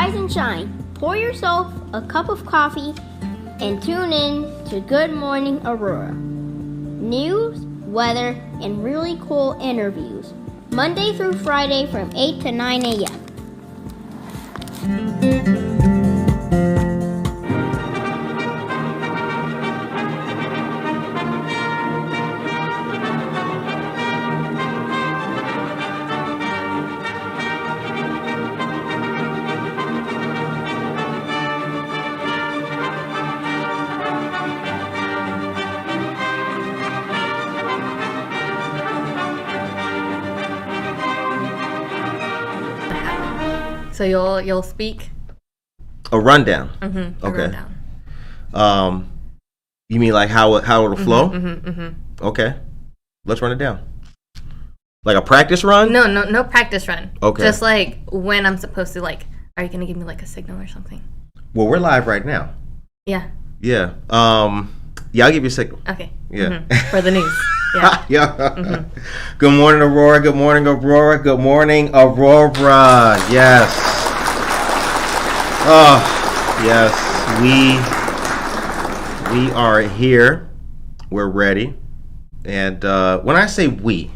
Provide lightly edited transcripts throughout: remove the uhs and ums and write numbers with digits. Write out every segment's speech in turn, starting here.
rise and shine. Pour yourself a cup of coffee and tune in to Good Morning Aurora. News, weather, and really cool interviews. Monday through Friday from 8 to 9 a.m. So you'll speak? A rundown. Mm-hmm. Okay. Rundown. You mean like how it'll flow? Mm-hmm, mm-hmm. Okay. Let's run it down. Like a practice run? No practice run. Okay. Just like when I'm supposed to, like, are you gonna give me like a signal or something? Well, we're live right now. Yeah. Yeah. I'll give you a signal. Okay. Yeah. Mm-hmm. For the news. Yeah. Yeah. Mm-hmm. Good morning, Aurora. Good morning, Aurora. Good morning, Aurora. Yes. Oh, yes. We are here. We're ready. And when I say we,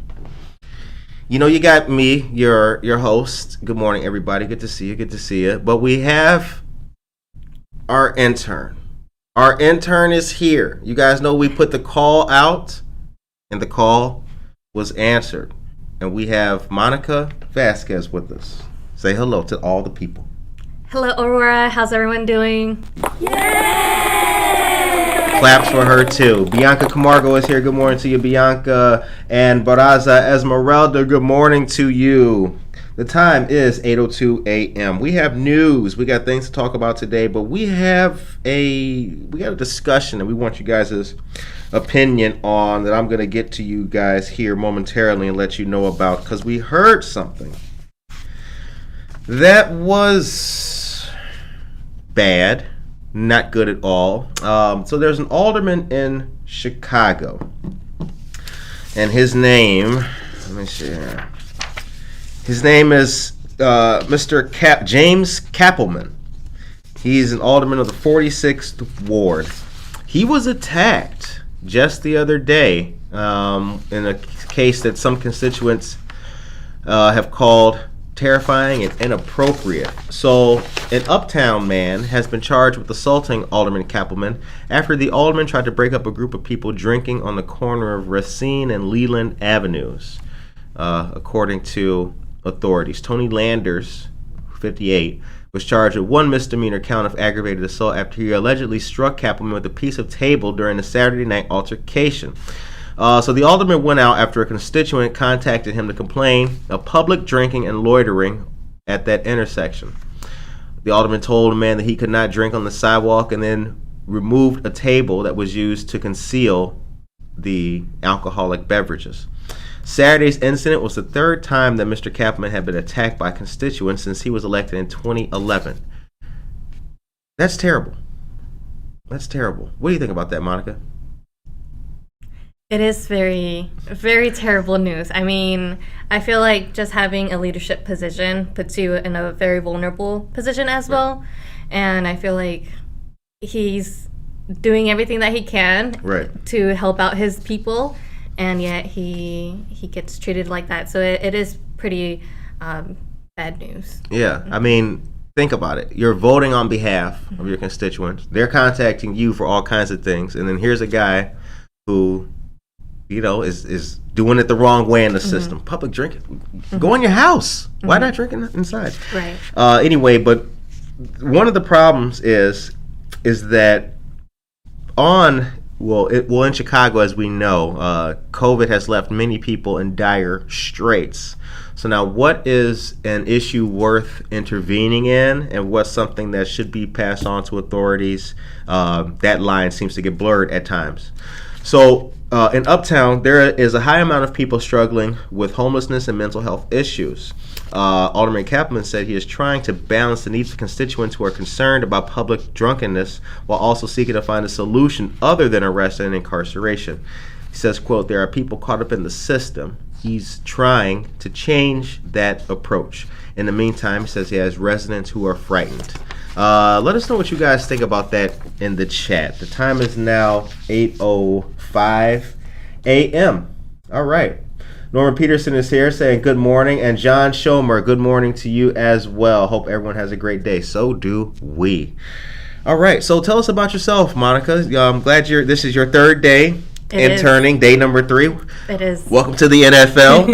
you got me, your host. Good morning, everybody. Good to see you. Good to see you. But we have our intern. Our intern is here. You guys know we put the call out, and the call was answered. And we have Monica Vasquez with us. Say hello to all the people. Hello, Aurora. How's everyone doing? Yay! Claps for her, too. Bianca Camargo is here. Good morning to you, Bianca. And Baraza Esmeralda, good morning to you. The time is 8:02 a.m. We have news. We got things to talk about today, but we got a discussion that we want you guys' opinion on that I'm going to get to you guys here momentarily and let you know about, because we heard something that was bad, not good at all. So there's an alderman in Chicago, and his name, let me see here. His name is Mr. James Kappelman. He's an alderman of the 46th Ward. He was attacked just the other day in a case that some constituents have called terrifying and inappropriate. So, an uptown man has been charged with assaulting Alderman Kappelman after the alderman tried to break up a group of people drinking on the corner of Racine and Leland Avenues, according to authorities. Tony Landers, 58, was charged with one misdemeanor count of aggravated assault after he allegedly struck Kappelman with a piece of table during a Saturday night altercation. So the alderman went out after a constituent contacted him to complain of public drinking and loitering at that intersection. The alderman told the man that he could not drink on the sidewalk and then removed a table that was used to conceal the alcoholic beverages. Saturday's incident was the third time that Mr. Kappelman had been attacked by constituents since he was elected in 2011. That's terrible. That's terrible. What do you think about that, Monica? It is very, very terrible news. I mean, I feel like just having a leadership position puts you in a very vulnerable position as well. And I feel like he's doing everything that he can to help out his people, and yet he gets treated like that. So it is pretty bad news. Yeah, I mean, think about it. You're voting on behalf of your constituents. They're contacting you for all kinds of things, and then here's a guy who, is doing it the wrong way in the system. Public drinking. Go in your house. Why not drinking inside? Right. Anyway, but one of the problems is that in Chicago, as we know, COVID has left many people in dire straits. So now, what is an issue worth intervening in, and what's something that should be passed on to authorities? That line seems to get blurred at times. So in Uptown, there is a high amount of people struggling with homelessness and mental health issues. Alderman Kappelman said he is trying to balance the needs of constituents who are concerned about public drunkenness while also seeking to find a solution other than arrest and incarceration. He says, quote, there are people caught up in the system. He's trying to change that approach. In the meantime, he says he has residents who are frightened. Let us know what you guys think about that in the chat. The time is now 8:05 a.m. All right. Norman Peterson is here saying good morning. And John Schomer, good morning to you as well. Hope everyone has a great day. So do we. All right. So tell us about yourself, Monica. I'm glad this is your third day interning, day number 3. It is. Welcome to the NFL.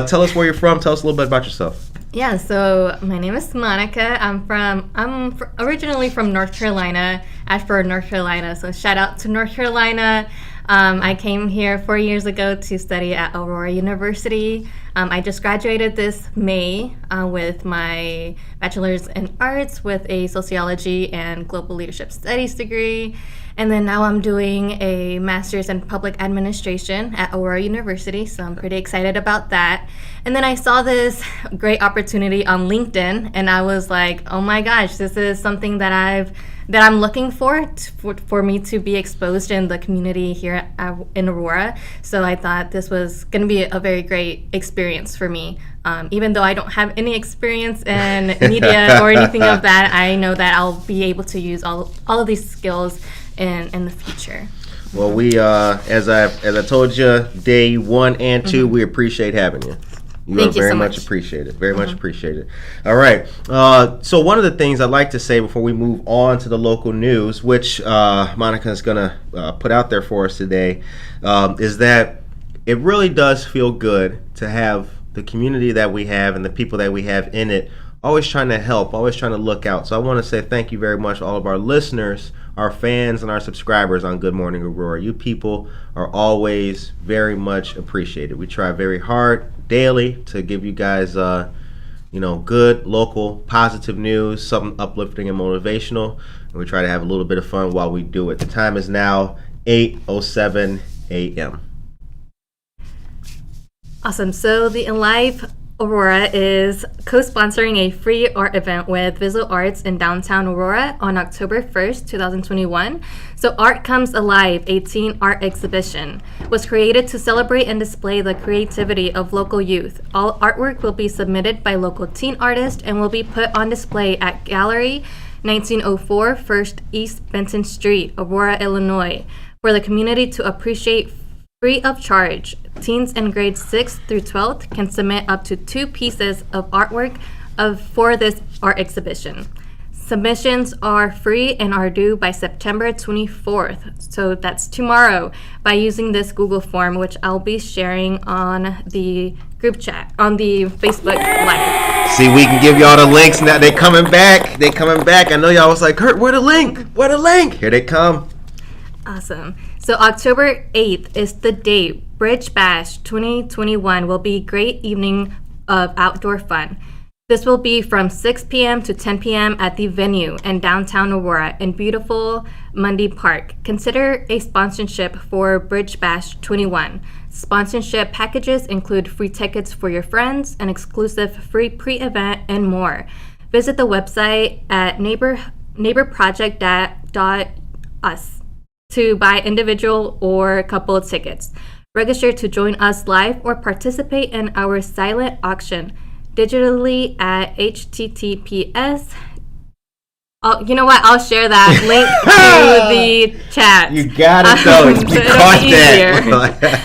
Tell us where you're from. Tell us a little bit about yourself. Yeah, so my name is Monica. I'm originally from North Carolina, Ashford, North Carolina. So shout out to North Carolina. I came here 4 years ago to study at Aurora University. I just graduated this May with my bachelor's in arts with a sociology and global leadership studies degree. And then now I'm doing a master's in public administration at Aurora University, so I'm pretty excited about that. And then I saw this great opportunity on LinkedIn, and I was like, oh my gosh, this is something that I'm looking for me to be exposed in the community here in Aurora. So I thought this was going to be a very great experience for me. Even though I don't have any experience in media or anything of that, I know that I'll be able to use all of these skills in the future. Well, we as I told you, day 1 and 2, we appreciate having you. Thank you very so much much. appreciated. Very much appreciated. All right. So one of the things I'd like to say before we move on to the local news, which Monica is going to put out there for us today, is that it really does feel good to have the community that we have and the people that we have in it always trying to help, always trying to look out. So I want to say thank you very much to all of our listeners, our fans, and our subscribers on Good Morning Aurora. You people are always very much appreciated. We try very hard daily to give you guys good local positive news, something uplifting and motivational, and we try to have a little bit of fun while we do it. The time is now 8:07 a.m. Awesome. So the Enlive Aurora is co-sponsoring a free art event with Visual Arts in downtown Aurora on October 1st, 2021. So Art Comes Alive, a teen art exhibition, was created to celebrate and display the creativity of local youth. All artwork will be submitted by local teen artists and will be put on display at Gallery 1904 First East Benton Street, Aurora, Illinois, for the community to appreciate free of charge. Teens in grades 6th through 12th can submit up to 2 pieces of artwork for this art exhibition. Submissions are free and are due by September 24th, so that's tomorrow, by using this Google form, which I'll be sharing on the group chat, on the Facebook Live. See, we can give y'all the links now. They coming back. I know y'all was like, Kurt, where the link? Here they come. Awesome. So October 8th is the date. Bridge Bash 2021 will be a great evening of outdoor fun. This will be from 6 p.m. to 10 p.m. at the venue in downtown Aurora in beautiful Mundy Park. Consider a sponsorship for Bridge Bash 21. Sponsorship packages include free tickets for your friends, an exclusive free pre-event, and more. Visit the website at neighborproject.us to buy individual or couple tickets. Register to join us live or participate in our silent auction digitally at https. Oh, you know what? I'll share that link to the chat. You got it, though. You caught that.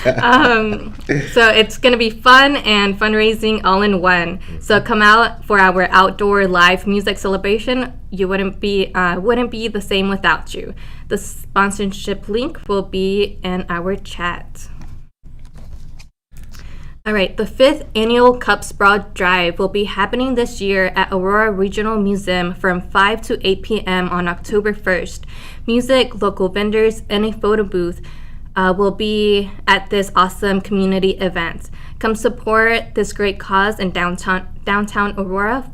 So it's going to be fun and fundraising all in one. So come out for our outdoor live music celebration. You wouldn't be the same without you. The sponsorship link will be in our chat. All right, the 5th annual Cup Sprawl Drive will be happening this year at Aurora Regional Museum from 5 to 8 p.m. on October 1st. Music, local vendors, and a photo booth will be at this awesome community event. Come support this great cause in downtown Aurora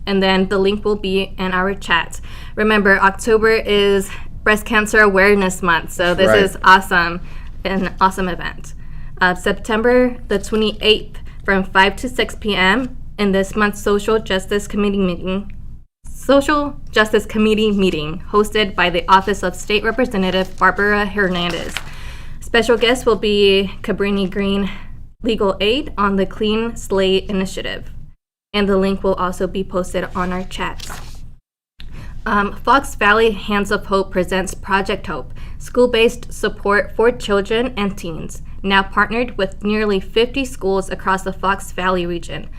and then the link will be in our chat. Remember, October is Breast Cancer Awareness Month, so this is awesome, an awesome event. September the 28th from 5 to 6 p.m. in this month's Social Justice Committee meeting. Social Justice Committee meeting hosted by the Office of State Representative Barbara Hernandez. Special guest will be Cabrini Green Legal Aid on the Clean Slate Initiative. And the link will also be posted on our chats. Fox Valley Hands of Hope presents Project Hope, school-based support for children and teens, now partnered with nearly 50 schools across the Fox Valley region.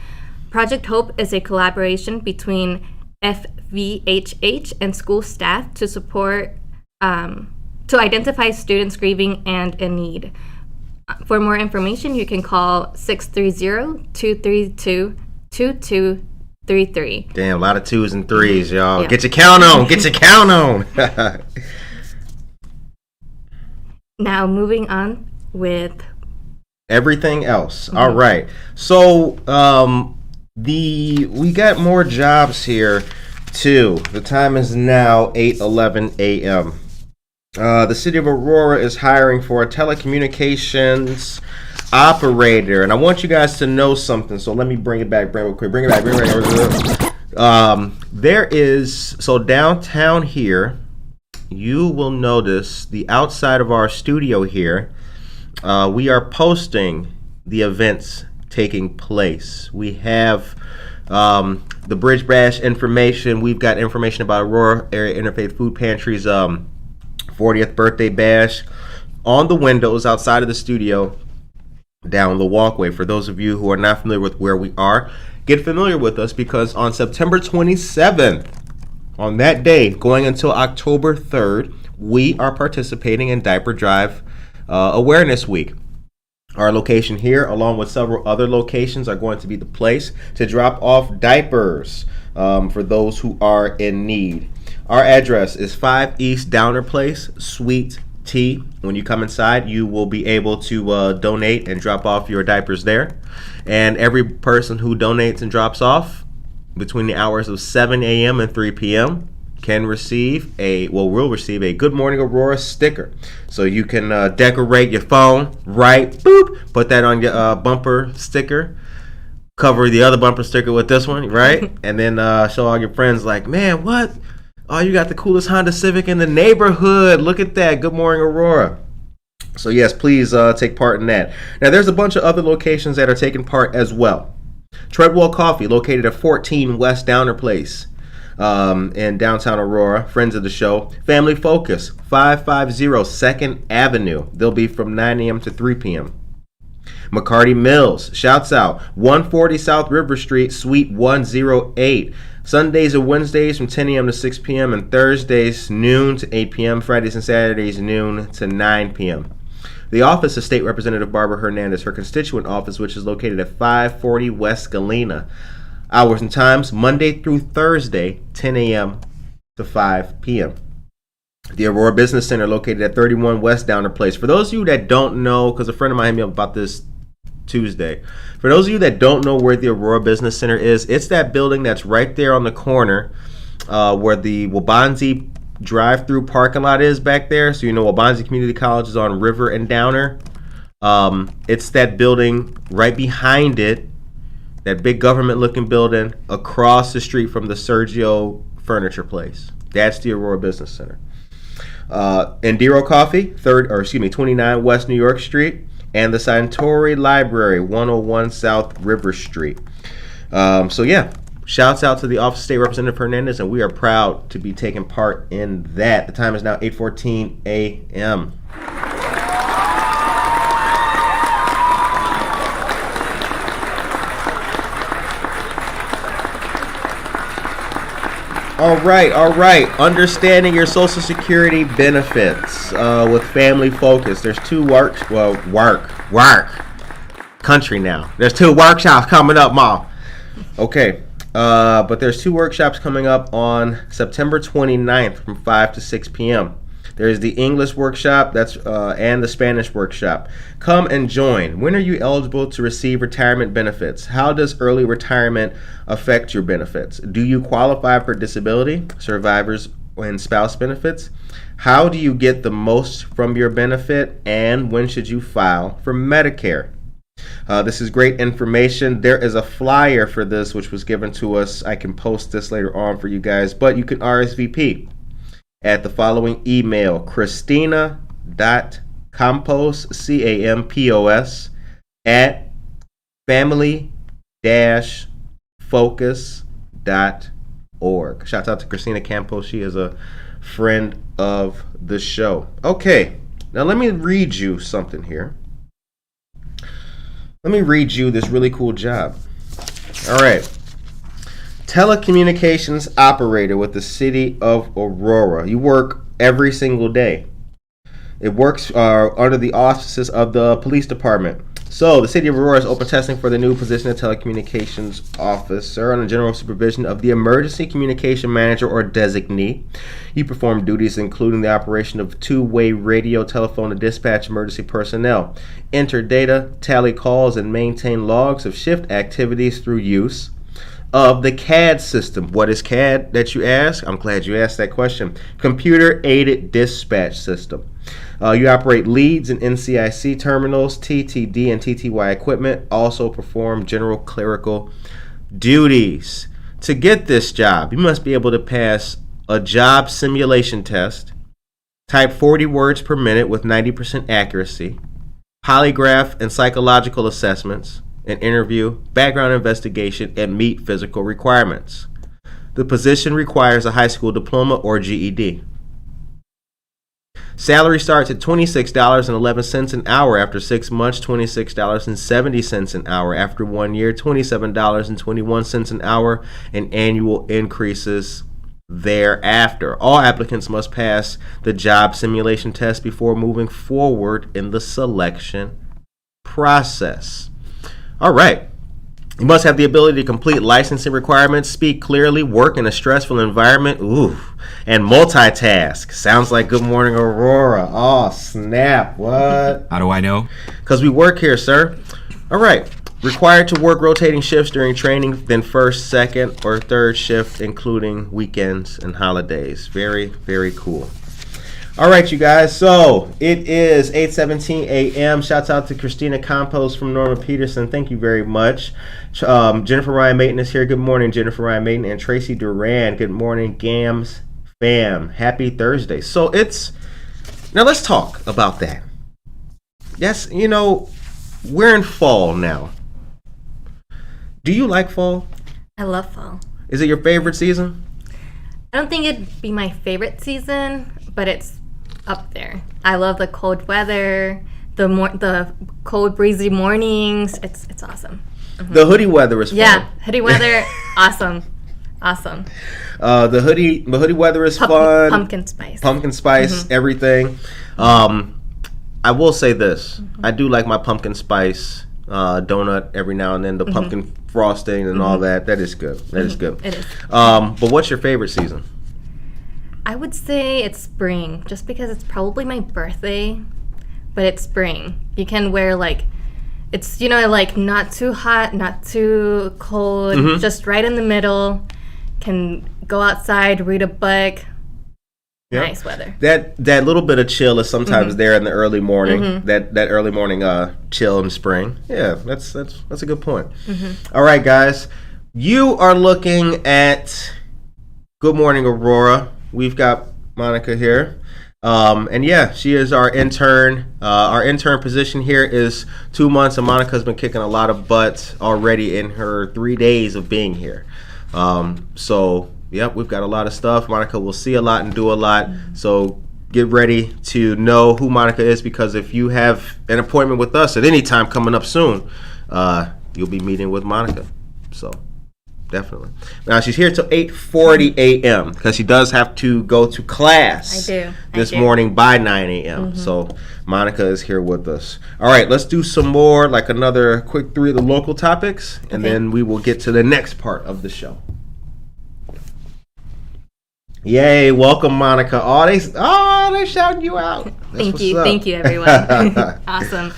Project Hope is a collaboration between FVHH and school staff to support, to identify students grieving and in need. For more information, you can call 630-232-2233. Damn, a lot of 2s and 3s, y'all. Yeah. Get your count on. Get your count on. Now, moving on with everything else. All right. So, we got more jobs here too. The time is now 8:11 a.m. The city of Aurora is hiring for a telecommunications operator, and I want you guys to know something. So let me bring it back real quick. Bring it back. There is, so downtown here, you will notice the outside of our studio here. We are posting the events taking place. We have the Bridge Bash information. We've got information about Aurora Area Interfaith Food Pantry's 40th birthday bash on the windows outside of the studio, down the walkway. For those of you who are not familiar with where we are, get familiar with us, because on September 27th, on that day, going until October 3rd, we are participating in Diaper Drive Awareness Week. Our location here, along with several other locations, are going to be the place to drop off diapers for those who are in need. Our address is 5 East Downer Place, Suite T. When you come inside, you will be able to donate and drop off your diapers there. And every person who donates and drops off between the hours of 7 a.m. and 3 p.m. will receive a Good Morning Aurora sticker. So you can decorate your phone, put that on your bumper sticker, cover the other bumper sticker with this one, right? And then show all your friends, like, man, what? Oh, you got the coolest Honda Civic in the neighborhood. Look at that. Good Morning Aurora. So yes, please take part in that. Now, there's a bunch of other locations that are taking part as well. Treadwell Coffee, located at 14 West Downer Place in downtown Aurora, friends of the show. Family Focus, 550 2nd Avenue. They'll be from 9 a.m. to 3 p.m. McCarty Mills, shouts out, 140 South River Street, Suite 108. Sundays and Wednesdays from 10 a.m. to 6 p.m. and Thursdays noon to 8 p.m. Fridays and Saturdays noon to 9 p.m. The office of State Representative Barbara Hernandez, her constituent office, which is located at 540 West Galena. Hours and times, Monday through Thursday, 10 a.m. to 5 p.m. The Aurora Business Center, located at 31 West Downer Place. For those of you that don't know, because a friend of mine hit me up about this Tuesday. For those of you that don't know where the Aurora Business Center is, it's that building that's right there on the corner where the Wabanzi drive-through parking lot is back there. So you know Wabanzi Community College is on River and Downer. It's that building right behind it, that big government-looking building across the street from the Sergio Furniture Place. That's the Aurora Business Center. Indiro Coffee, 29 West New York Street, and the Santori Library, 101 South River Street. So yeah, shouts out to the Office of State Representative Hernandez, and we are proud to be taking part in that. The time is now 8:14 a.m. All right. Understanding your Social Security benefits with Family Focus. There's two country now. There's two workshops coming up, Mom. Okay, but there's two workshops coming up on September 29th from 5 to 6 p.m. There's the English workshop and the Spanish workshop. Come and join. When are you eligible to receive retirement benefits? How does early retirement affect your benefits? Do you qualify for disability, survivors, and spouse benefits? How do you get the most from your benefit? And when should you file for Medicare? This is great information. There is a flyer for this, which was given to us. I can post this later on for you guys, but you can RSVP at the following email, Christina.Campos, Campos, at family-focus.org. Shout out to Christina Campos. She is a friend of the show. Okay, now let me read you something here. Let me read you this really cool job. All right. Telecommunications operator with the city of Aurora. You work every single day. It works under the auspices of the police department. So, the city of Aurora is open testing for the new position of telecommunications officer under general supervision of the emergency communication manager or designee. You perform duties including the operation of two-way radio, telephone, and dispatch emergency personnel, enter data, tally calls, and maintain logs of shift activities through use of the CAD system. What is CAD, that you ask? I'm glad you asked that question. Computer Aided Dispatch System. You operate leads and NCIC terminals, TTD and TTY equipment. Also perform general clerical duties. To get this job, you must be able to pass a job simulation test, type 40 words per minute with 90% accuracy, polygraph and psychological assessments, an interview, background investigation, and meet physical requirements. The position requires a high school diploma or GED. Salary starts at $26.11 an hour after 6 months, $26.70 an hour after 1 year, $27.21 an hour, and annual increases thereafter. All applicants must pass the job simulation test before moving forward in the selection process. All right. You must have the ability to complete licensing requirements, speak clearly, work in a stressful environment, and multitask. Sounds like Good Morning Aurora. Oh, snap. What? How do I know? Because we work here, sir. All right. Required to work rotating shifts during training, then first, second, or third shift, including weekends and holidays. Very, very cool. All right, you guys. So it is 8:17 a.m. Shouts out to Christina Campos from Norma Peterson. Thank you very much. Jennifer Ryan Mayton is here. Good morning, Jennifer Ryan Mayton. And Tracy Duran. Good morning, Gams fam. Happy Thursday. So now let's talk about that. Yes, we're in fall now. Do you like fall? I love fall. Is it your favorite season? I don't think it'd be my favorite season, but it's up there. I love the cold weather, the cold breezy mornings. It's awesome. Mm-hmm. The hoodie weather is fun. Yeah, hoodie weather, awesome. The hoodie weather is fun. Pumpkin spice, mm-hmm. Everything. I will say this: I do like my pumpkin spice donut every now and then. The pumpkin frosting and all that. That is good. That is good. It is. But what's your favorite season? I would say it's spring, just because it's probably my birthday, but it's spring. You can wear it's not too hot, not too cold, just right in the middle. Can go outside, read a book. Yep. Nice weather. That little bit of chill is sometimes there in the early morning. That early morning chill in spring. Yeah, that's a good point. All right, guys, you are looking at Good Morning Aurora. We've got Monica here. And yeah, she is our intern. Our intern position here is 2 months, and Monica's been kicking a lot of butt already in her 3 days of being here. So, yep, we've got a lot of stuff. Monica will see a lot and do a lot. So get ready to know who Monica is, because if you have an appointment with us at any time coming up soon, you'll be meeting with Monica. So definitely. Now, she's here till 8:40 a.m. because she does have to go to class this morning by 9 a.m. So Monica is here with us. All right, let's do some more, like another quick 3 of the local topics, and then we will get to the next part of the show. Yay, welcome, Monica. They shouting you out. Thank you, everyone. Awesome.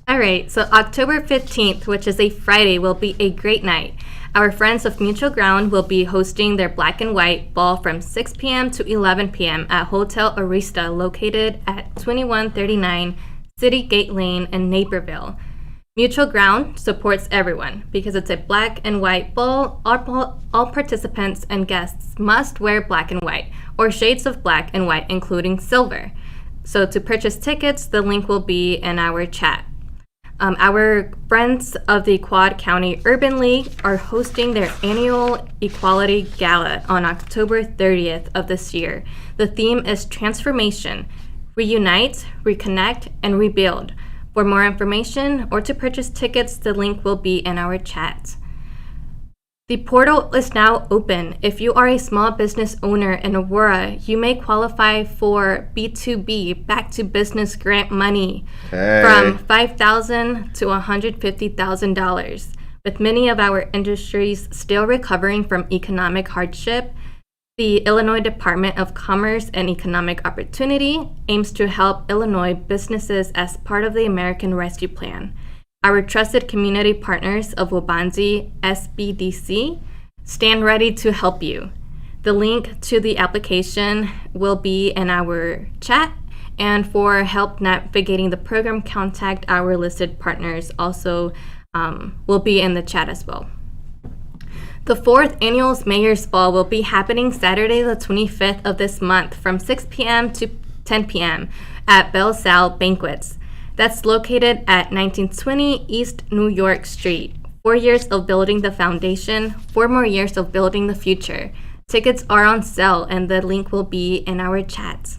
All right, so October 15th, which is a Friday, will be a great night. Our friends of Mutual Ground will be hosting their Black and White ball from 6 p.m. to 11 p.m. at Hotel Arista, located at 2139 City Gate Lane in Naperville. Mutual Ground supports everyone because it's a black and white ball. All participants and guests must wear black and white or shades of black and white, including silver. So to purchase tickets, the link will be in our chat. Our friends of the Quad County Urban League are hosting their annual Equality Gala on October 30th of this year. The theme is Transformation, Reunite, Reconnect, and Rebuild. For more information or to purchase tickets, the link will be in our chat. The portal is now open. If you are a small business owner in Aurora, you may qualify for B2B, back to business grant money from $5,000 to $150,000. With many of our industries still recovering from economic hardship, the Illinois Department of Commerce and Economic Opportunity aims to help Illinois businesses as part of the American Rescue Plan. Our trusted community partners of Waubonsie SBDC stand ready to help you. The link to the application will be in our chat, and for help navigating the program, contact our listed partners also will be in the chat as well. The 4th Annual Mayor's Ball will be happening Saturday the 25th of this month from 6 p.m. to 10 p.m. at Belle Salle Banquets. That's located at 1920 East New York Street. 4 years of building the foundation, 4 more years of building the future. Tickets are on sale and the link will be in our chat.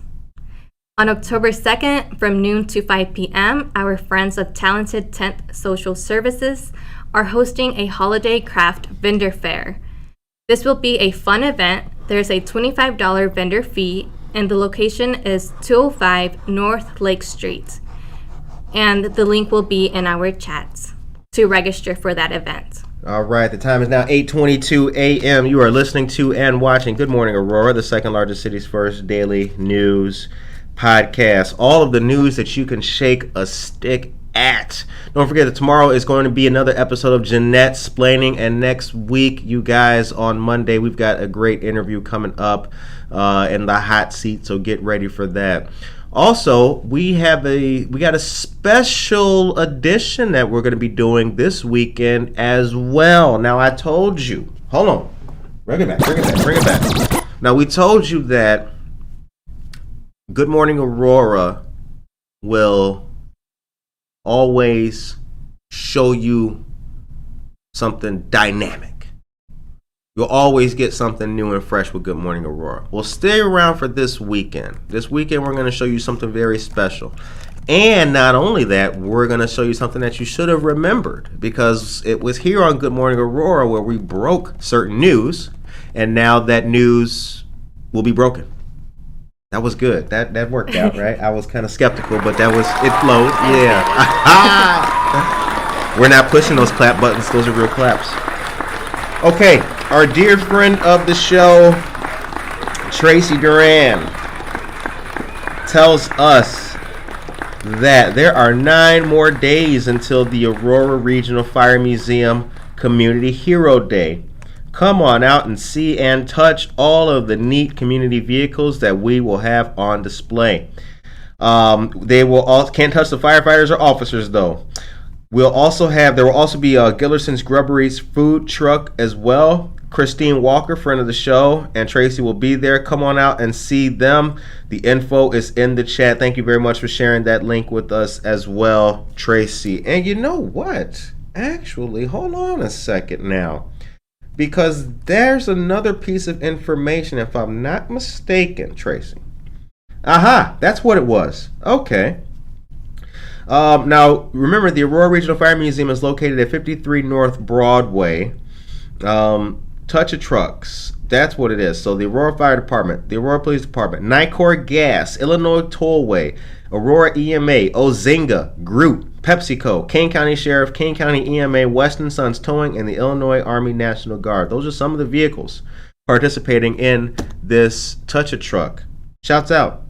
On October 2nd, from noon to 5 p.m., our friends of Talented 10th Social Services are hosting a holiday craft vendor fair. This will be a fun event. There's a $25 vendor fee and the location is 205 North Lake Street. And the link will be in our chats to register for that event. All right, the time is now 8:22 a.m. You are listening to and watching Good Morning Aurora, the second largest city's first daily news podcast. All of the news that you can shake a stick at. Don't forget that tomorrow is going to be another episode of Jeanette Splaining, and next week, you guys, on Monday, we've got a great interview coming up in the hot seat, so get ready for that. Also, we got a special edition that we're going to be doing this weekend as well. Now, I told you, hold on, bring it back. Now, we told you that Good Morning Aurora will always show you something dynamic. You'll always get something new and fresh with Good Morning Aurora. Well, stay around for this weekend. This weekend, we're going to show you something very special. And not only that, we're going to show you something that you should have remembered, because it was here on Good Morning Aurora where we broke certain news, and now that news will be broken. That was good. That worked out, right? I was kind of skeptical, but it flowed. Yeah. We're not pushing those clap buttons. Those are real claps. Okay, our dear friend of the show, Tracy Duran, tells us that there are 9 more days until the Aurora Regional Fire Museum Community Hero Day. Come on out and see and touch all of the neat community vehicles that we will have on display. They will all can't touch the firefighters or officers though. There will also be Gillerson's Grubbery's food truck as well. Christine Walker, friend of the show, and Tracy will be there. Come on out and see them. The info is in the chat. Thank you very much for sharing that link with us as well, Tracy. And you know what? Actually, hold on a second now, because there's another piece of information, if I'm not mistaken, Tracy. Aha, that's what it was. Okay. Now, remember, the Aurora Regional Fire Museum is located at 53 North Broadway. Touch of Trucks, that's what it is. So the Aurora Fire Department, the Aurora Police Department, Nicor Gas, Illinois Tollway, Aurora EMA, Ozinga, Groot, PepsiCo, Kane County Sheriff, Kane County EMA, Weston Sons Towing, and the Illinois Army National Guard. Those are some of the vehicles participating in this Touch a Truck. Shouts out.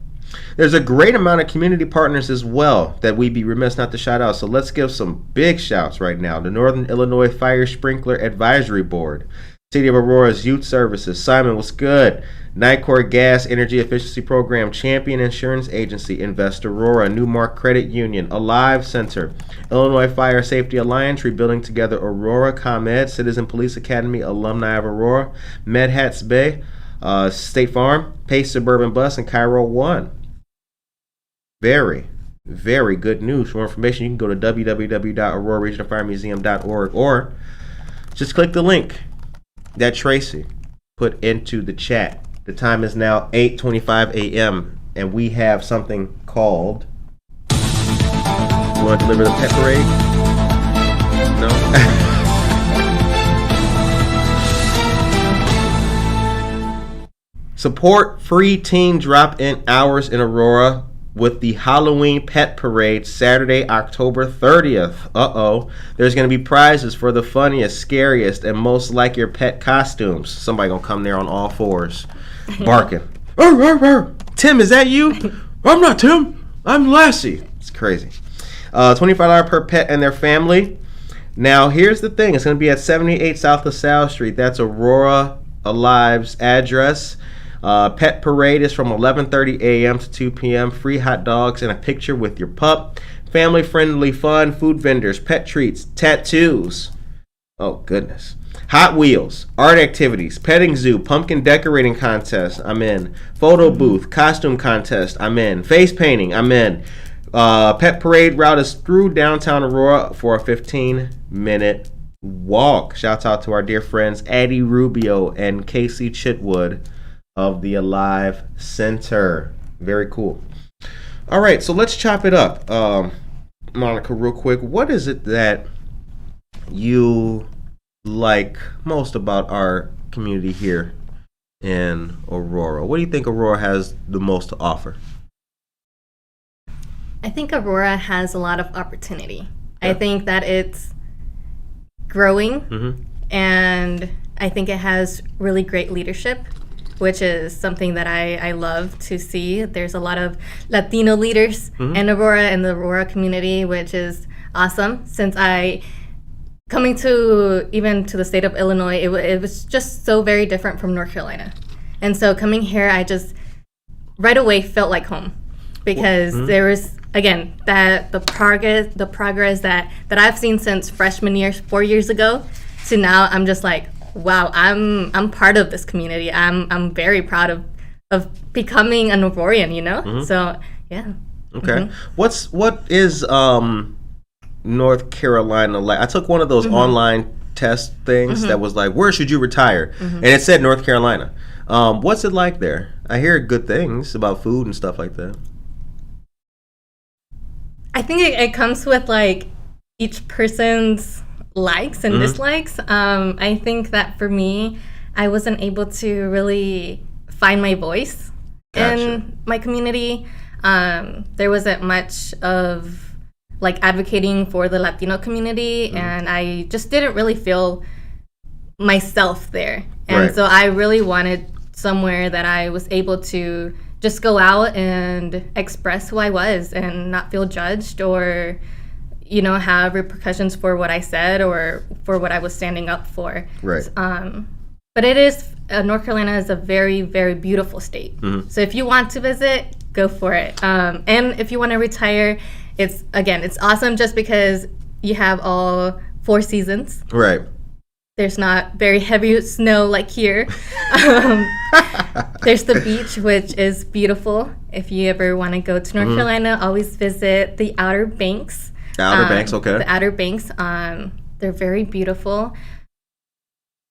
There's a great amount of community partners as well that we'd be remiss not to shout out. So let's give some big shouts right now. The Northern Illinois Fire Sprinkler Advisory Board, City of Aurora's Youth Services. Simon, what's good? Nicor Gas Energy Efficiency Program, Champion Insurance Agency, Invest Aurora, Newmark Credit Union, Alive Center, Illinois Fire Safety Alliance, Rebuilding Together Aurora, ComEd, Citizen Police Academy, Alumni of Aurora, MedHats Bay, State Farm, Pace Suburban Bus, and Cairo One. Very, very good news. For more information, you can go to www.auroraregionalfiremuseum.org or just click the link that Tracy put into the chat. The time is now 8:25 a.m. and we have something called. You want to deliver the pet parade? No. Support free teen drop-in hours in Aurora with the Halloween Pet Parade Saturday, October 30th. There's going to be prizes for the funniest, scariest, and most like your pet costumes. Somebody going to come there on all fours, barking. Arr, arr, arr. Tim, is that you? I'm not Tim. I'm Lassie. It's crazy. $25 per pet and their family. Now, here's the thing. It's going to be at 78 South LaSalle Street. That's Aurora Alive's address. Pet parade is from 11:30 a.m. to 2 p.m. Free hot dogs and a picture with your pup. Family-friendly fun, food vendors, pet treats, tattoos. Oh, goodness. Hot Wheels, art activities, petting zoo, pumpkin decorating contest, I'm in. Photo booth, costume contest, I'm in. Face painting, I'm in. Pet parade route is through downtown Aurora for a 15-minute walk. Shouts out to our dear friends Addie Rubio and Casey Chitwood of the Alive Center. Very cool. All right, so let's chop it up. Monica, real quick, what is it that you like most about our community here in Aurora? What do you think Aurora has the most to offer? I think Aurora has a lot of opportunity. Yeah. I think that it's growing, and I think it has really great leadership, which is something that I love to see. There's a lot of Latino leaders in Aurora and the Aurora community, which is awesome. Since coming to the state of Illinois, it was just so very different from North Carolina. And so coming here, I just right away felt like home, because there was, again, that the progress that I've seen since freshman year 4 years ago to now. I'm just like, wow, I'm part of this community. I'm very proud of becoming an Aurorian, you know? So, yeah. Okay. What is North Carolina like? I took one of those online test things that was like, where should you retire? And it said North Carolina. What's it like there? I hear good things about food and stuff like that. I think it comes with like each person's likes and dislikes. I think that for me, I wasn't able to really find my voice in my community. There wasn't much of like advocating for the Latino community, and I just didn't really feel myself there. And so I really wanted somewhere that I was able to just go out and express who I was and not feel judged or have repercussions for what I said or for what I was standing up for. Right. But it is, North Carolina is a very, very beautiful state. So if you want to visit, go for it. And if you want to retire, it's awesome just because you have all 4 seasons. Right. There's not very heavy snow like here. There's the beach, which is beautiful. If you ever want to go to North Carolina, always visit the Outer Banks. The Outer Banks, okay. The Outer Banks, they're very beautiful.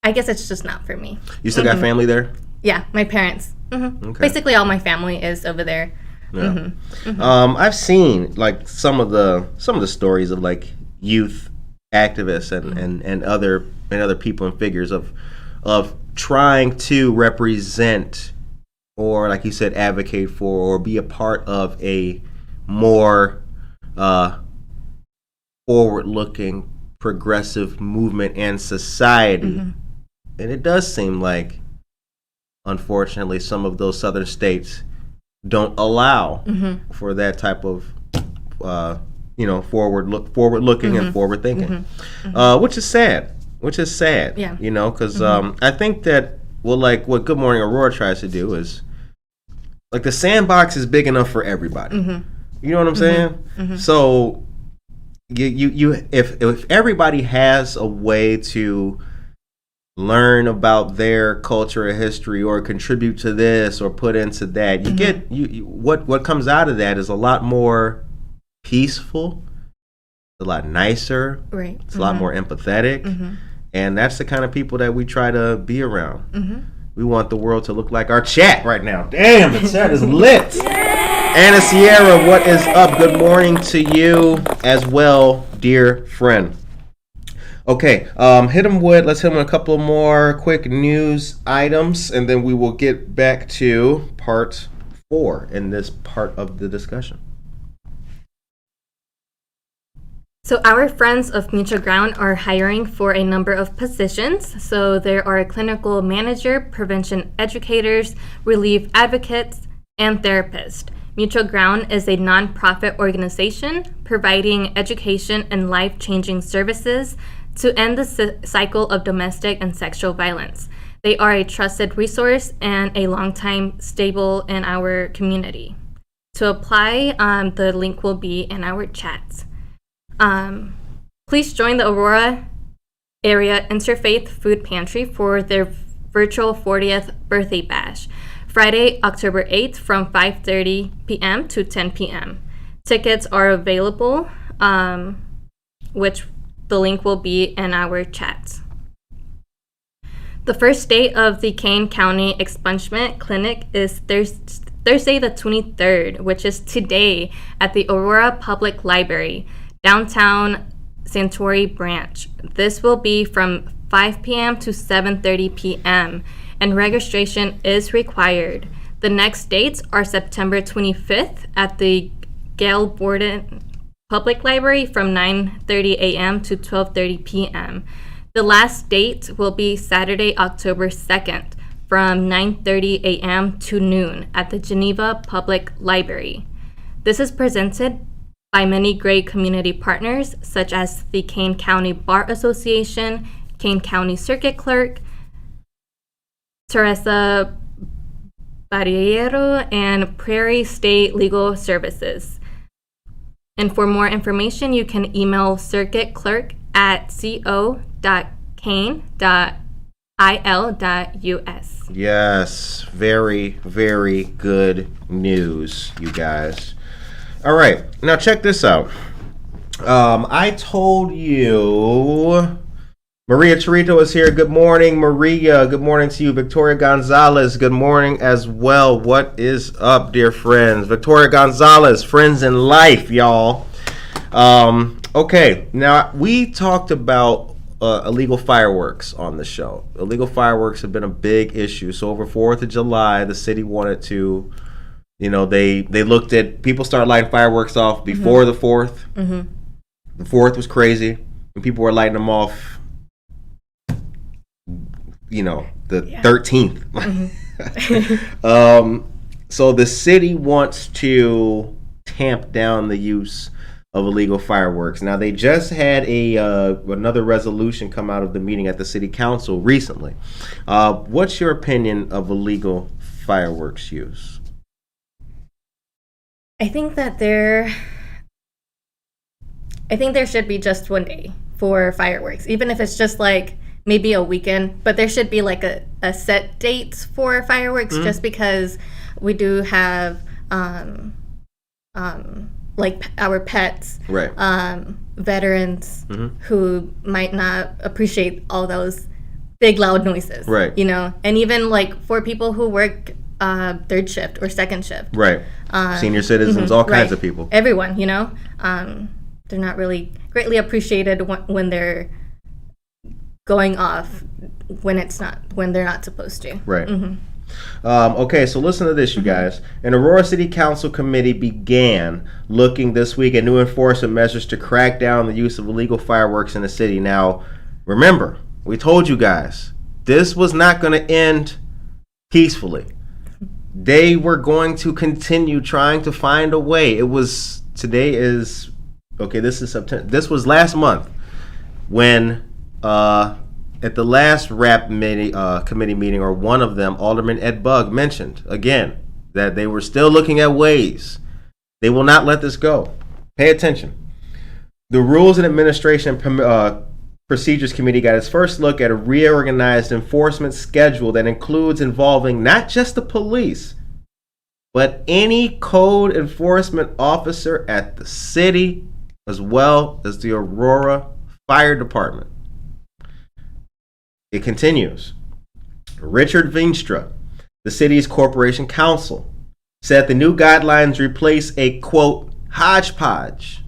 I guess it's just not for me. You still got family there? Yeah, my parents. Okay. Basically, all my family is over there. Yeah. I've seen like some of the stories of like youth activists and other people and figures of trying to represent or, like you said, advocate for or be a part of a more forward-looking, progressive movement and society. And it does seem like, unfortunately, some of those southern states don't allow for that type of, forward-looking and forward-thinking, which is sad. which is sad. Yeah. You know, because I think that like what Good Morning Aurora tries to do is like the sandbox is big enough for everybody. You know what I'm saying? So if everybody has a way to learn about their culture or history or contribute to this or put into that, you get what comes out of that is a lot more peaceful, a lot nicer, right? It's a lot more empathetic, and that's the kind of people that we try to be around. We want the world to look like our chat right now. Damn, the chat is lit. Anna Sierra, what is up? Good morning to you as well, dear friend. Okay, let's hit him with a couple more quick news items, and then we will get back to part 4 in this part of the discussion. So our friends of Mutual Ground are hiring for a number of positions. So there are clinical manager, prevention educators, relief advocates, and therapists. Mutual Ground is a nonprofit organization providing education and life-changing services to end the cycle of domestic and sexual violence. They are a trusted resource and a longtime stable in our community. To apply, the link will be in our chat. Please join the Aurora Area Interfaith Food Pantry for their virtual 40th birthday bash, Friday, October 8th from 5:30 p.m. to 10 p.m. Tickets are available, which the link will be in our chat. The first day of the Kane County Expungement Clinic is Thursday the 23rd, which is today at the Aurora Public Library, downtown Santori branch. This will be from 5 p.m. to 7:30 p.m. and registration is required. The next dates are September 25th at the Gail Borden Public Library from 9:30 a.m. to 12:30 p.m. The last date will be Saturday, October 2nd from 9:30 a.m. to noon at the Geneva Public Library. This is presented by many great community partners such as the Kane County Bar Association, Kane County Circuit Clerk, Teresa Barriero, and Prairie State Legal Services. And for more information, you can email circuitclerk@co.kane.il.us. Yes, very, very good news, you guys. All right, now check this out. I told you Maria Torito is here. Good morning, Maria. Good morning to you. Victoria Gonzalez, good morning as well. What is up, dear friends? Victoria Gonzalez, friends in life, y'all. Okay, now we talked about illegal fireworks on the show. Illegal fireworks have been a big issue. So over 4th of July, the city wanted to, they looked at, people started lighting fireworks off before the 4th. The 4th was crazy, and people were lighting them off, the 13th. So the city wants to tamp down the use of illegal fireworks. Now, they just had another resolution come out of the meeting at the city council recently. What's your opinion of illegal fireworks use? I think there should be just one day for fireworks, even if it's just like maybe a weekend, but there should be like a set date for fireworks, just because we do have like our pets, right? Veterans who might not appreciate all those big loud noises, right? And even like for people who work third shift or second shift, right? Senior citizens, all kinds of people, everyone, they're not really greatly appreciated when they're going off when they're not supposed to. Right. Okay, so listen to this, you guys. An Aurora City Council committee began looking this week at new enforcement measures to crack down the use of illegal fireworks in the city. Now, remember, we told you guys, this was not going to end peacefully. They were going to continue trying to find a way. This is September. This was last month when at the last RAP committee meeting, or one of them, Alderman Ed Bugg mentioned again that they were still looking at ways. They will not let this go. Pay attention. The Rules and Administration Procedures Committee got its first look at a reorganized enforcement schedule that includes involving not just the police, but any code enforcement officer at the city, as well as the Aurora Fire Department. It continues. Richard Veenstra, the city's corporation counsel, said the new guidelines replace a, quote, hodgepodge,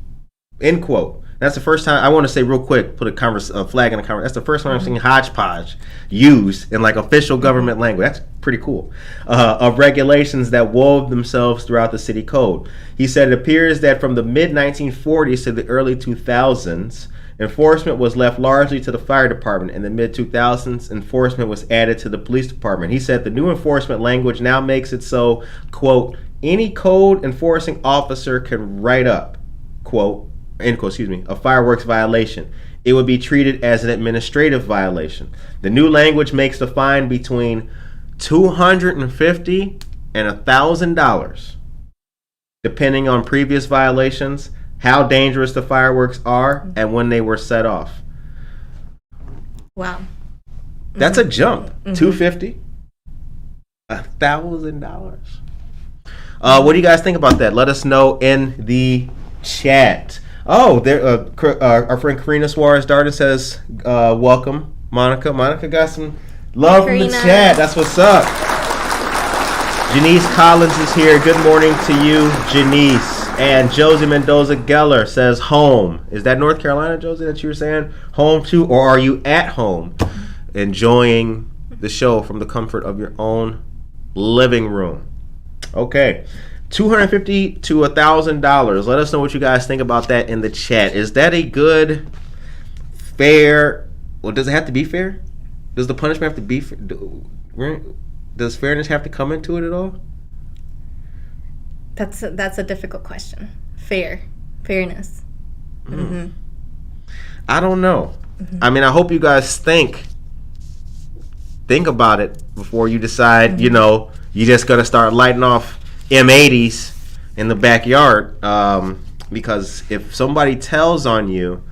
end quote. That's the first time, I want to say real quick, put a flag in the conversation. That's the first time I've seen hodgepodge used in like official government language. That's pretty cool. Of regulations that wove themselves throughout the city code. He said it appears that from the mid-1940s to the early 2000s, enforcement was left largely to the fire department. In the mid-2000s, enforcement was added to the police department. He said the new enforcement language now makes it so, quote, any code enforcing officer can write up, quote, end quote, a fireworks violation. It would be treated as an administrative violation. The new language makes the fine between $250 and $1,000, depending on previous violations, how dangerous the fireworks are, and when they were set off. Wow. That's a jump. $250, $1,000. What do you guys think about that? Let us know in the chat. Oh, there. Our friend Karina Suarez Darden says, welcome, Monica. Monica got some love from the chat. That's what's up. Janice Collins is here. Good morning to you, Janice. And Josie Mendoza Geller says home. Is that North Carolina, Josie, that you were saying home to? Or are you at home enjoying the show from the comfort of your own living room? Okay. $250 to $1,000. Let us know what you guys think about that in the chat. Is that a good, fair? Well, does it have to be fair? Does the punishment have to be fair? Does fairness have to come into it at all? That's a difficult question. Fairness. Mm-hmm. I don't know. Mm-hmm. I mean, I hope you guys think about it before you decide. Mm-hmm. You're just gonna start lighting off M80s in the backyard, because if somebody tells on you,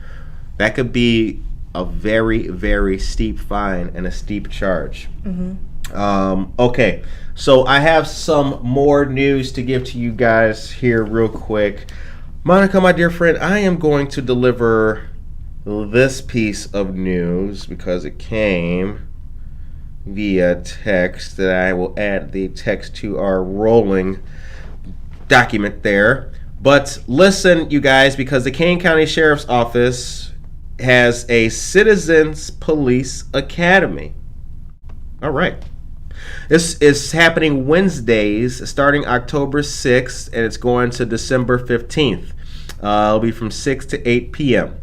that could be a very, very steep fine and a steep charge. Mm-hmm. Okay, so I have some more news to give to you guys here real quick. Monica, my dear friend, I am going to deliver this piece of news because it came via text, that I will add the text to our rolling document there. But listen, you guys, because the Kane County Sheriff's Office has a Citizens Police Academy. All right. This is happening Wednesdays starting October 6th, and it's going to December 15th. It'll be from 6 to 8 p.m.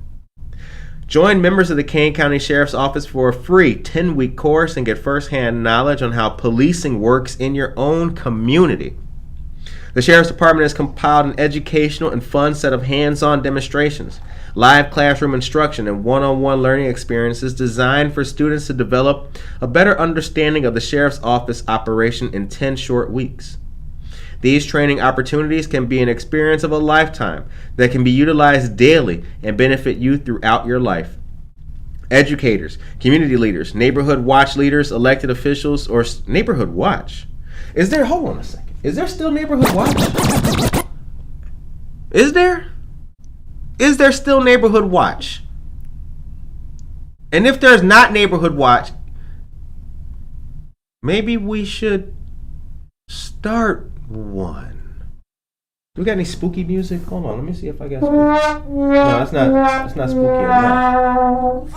Join members of the Kane County Sheriff's Office for a free 10-week course and get firsthand knowledge on how policing works in your own community. The Sheriff's Department has compiled an educational and fun set of hands-on demonstrations, live classroom instruction, and one-on-one learning experiences designed for students to develop a better understanding of the Sheriff's Office operation in 10 short weeks. These training opportunities can be an experience of a lifetime that can be utilized daily and benefit you throughout your life. Educators, community leaders, neighborhood watch leaders, elected officials, or neighborhood watch. Hold on a second. Is there still neighborhood watch? Is there? Is there still neighborhood watch? And if there's not neighborhood watch, maybe we should start one. Do we got any spooky music? Hold on, let me see if I got spooky. No, that's not spooky enough.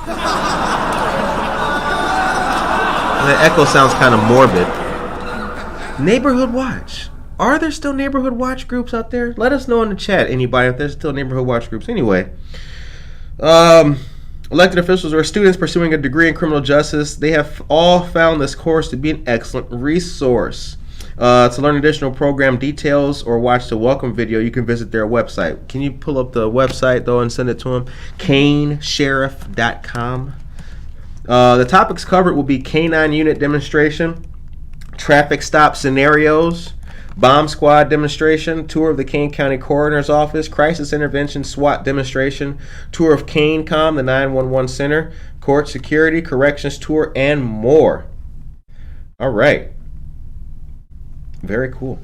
The echo sounds kind of morbid. Neighborhood watch. Are there still neighborhood watch groups out there? Let us know in the chat, anybody, if there's still neighborhood watch groups. Anyway, elected officials or students pursuing a degree in criminal justice, they have all found this course to be an excellent resource. To learn additional program details or watch the welcome video, you can visit their website. Can you pull up the website, though, and send it to them? CaneSheriff.com. The topics covered will be K9 unit demonstration, traffic stop scenarios, bomb squad demonstration, tour of the Kane County Coroner's Office, crisis intervention SWAT demonstration, tour of KaneCom, the 911 center, court security, corrections tour, and more. All right. Very cool.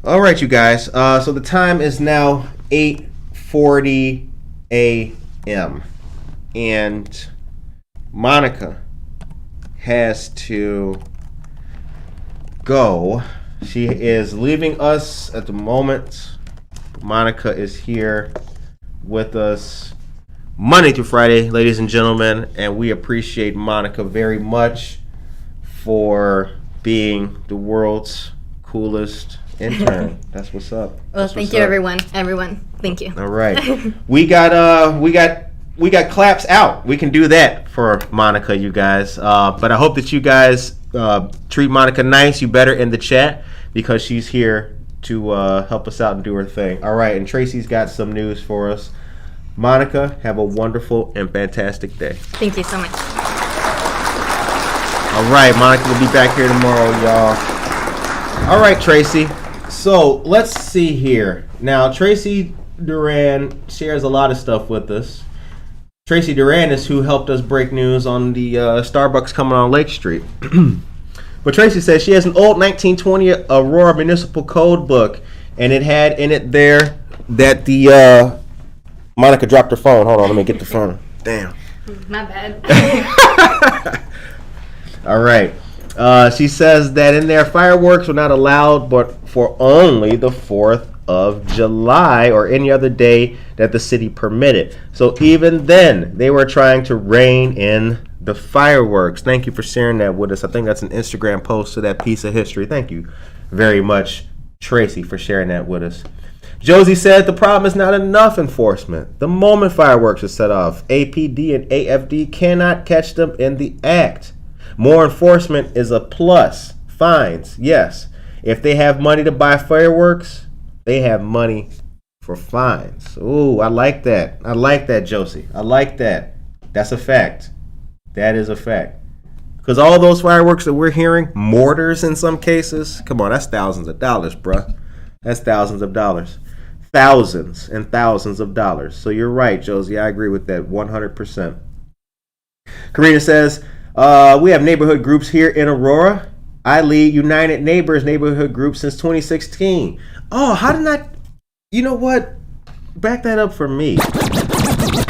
All right, you guys. So the time is now 8:40 a.m. and Monica has to go. She is leaving us at the moment. Monica is here with us Monday through Friday, ladies and gentlemen, and we appreciate Monica very much for being the world's coolest intern. That's what's up. Well, thank you, everyone. Thank you. All right. we got claps out. We can do that for Monica, you guys. But I hope that you guys treat Monica nice. You better in the chat because she's here to help us out and do her thing. All right. And Tracy's got some news for us. Monica, have a wonderful and fantastic day. Thank you so much. All right, Monica will be back here tomorrow, y'all. All right, Tracy. So let's see here. Now, Tracy Duran shares a lot of stuff with us. Tracy Duran is who helped us break news on the Starbucks coming on Lake Street. But Tracy says she has an old 1920 Aurora Municipal Code book, and it had in it there that the Monica dropped her phone. Hold on, let me get the phone. Damn. My bad. All right. She says that in there, fireworks were not allowed, but for only the 4th of July or any other day that the city permitted. So even then, they were trying to rein in the fireworks. Thank you for sharing that with us. I think that's an Instagram post to that piece of history. Thank you very much, Tracy, for sharing that with us. Josie said the problem is not enough enforcement. The moment fireworks are set off, APD and AFD cannot catch them in the act. More enforcement is a plus. Fines, yes. If they have money to buy fireworks, they have money for fines. Ooh, I like that. I like that, Josie. I like that. That's a fact. That is a fact. Because all those fireworks that we're hearing, mortars in some cases, come on, that's thousands of dollars, bruh. That's thousands of dollars. Thousands and thousands of dollars. So you're right, Josie. I agree with that 100%. Karina says, we have neighborhood groups here in Aurora. I lead United Neighbors neighborhood group since 2016. Oh, how did I... You know what? Back that up for me.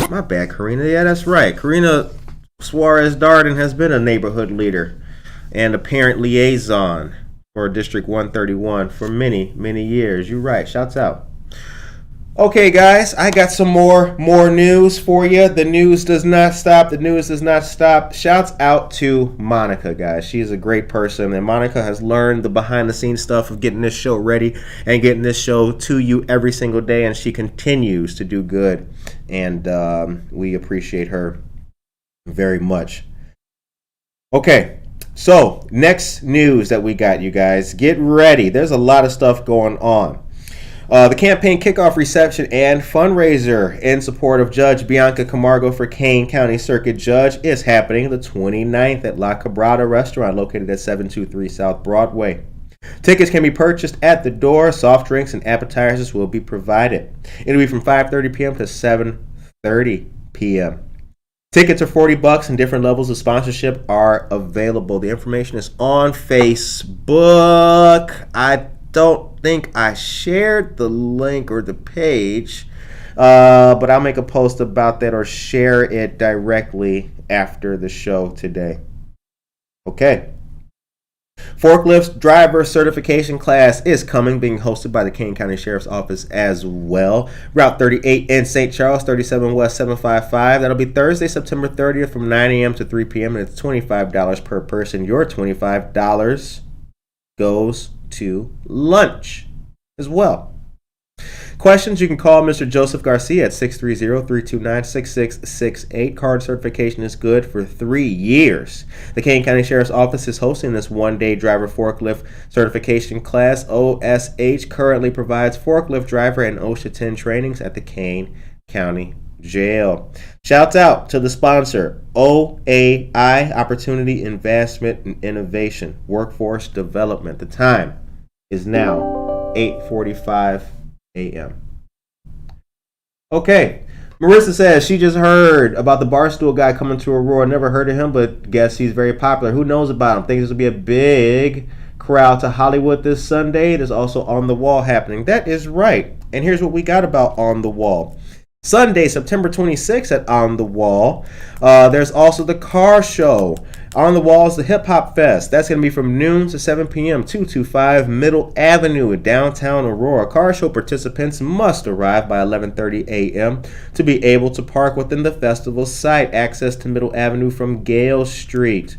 My bad, Karina. Yeah, that's right. Karina Suarez Darden has been a neighborhood leader and a parent liaison for District 131 for many, many years. You're right. Shouts out. Okay, guys, I got some more news for you. The news does not stop. The news does not stop. Shouts out to Monica, guys. She's a great person, and Monica has learned the behind-the-scenes stuff of getting this show ready and getting this show to you every single day, and she continues to do good, and we appreciate her very much. Okay, so next news that we got, you guys. Get ready. There's a lot of stuff going on. The campaign kickoff reception and fundraiser in support of Judge Bianca Camargo for Kane County Circuit Judge is happening the 29th at La Cabrada Restaurant located at 723 South Broadway. Tickets can be purchased at the door. Soft drinks and appetizers will be provided. It'll be from 5:30 p.m. to 7:30 p.m. Tickets are $40 and different levels of sponsorship are available. The information is on Facebook. I don't think I shared the link or the page, but I'll make a post about that or share it directly after the show today. Okay. Forklift driver certification class is coming, being hosted by the Kane County Sheriff's Office as well. Route 38 in St. Charles, 37 West 755. That'll be Thursday, September 30th from 9 a.m. to 3 p.m. and it's $25 per person. Your $25 goes to lunch as well. Questions, you can call Mr. Joseph Garcia at 630-329-6668. Card certification is good for 3 years. The Kane County Sheriff's Office is hosting this one-day driver forklift certification class. OSH currently provides forklift driver and OSHA 10 trainings at the Kane County jail. Shouts out to the sponsor, OAI, Opportunity Investment and Innovation, Workforce Development. The time is now 8:45 a.m. Okay. Marissa says she just heard about the Barstool guy coming to Aurora. Never heard of him, but guess he's very popular. Who knows about him? Think this will be a big crowd to Hollywood this Sunday. There's also On the Wall happening. That is right. And here's what we got about On the Wall. Sunday, September 26th at On the Wall. There's also the car show. On the Wall is the Hip Hop Fest. That's going to be from noon to 7 p.m. 225 Middle Avenue in downtown Aurora. Car show participants must arrive by 11:30 a.m. to be able to park within the festival site. Access Middle Avenue from Gale Street.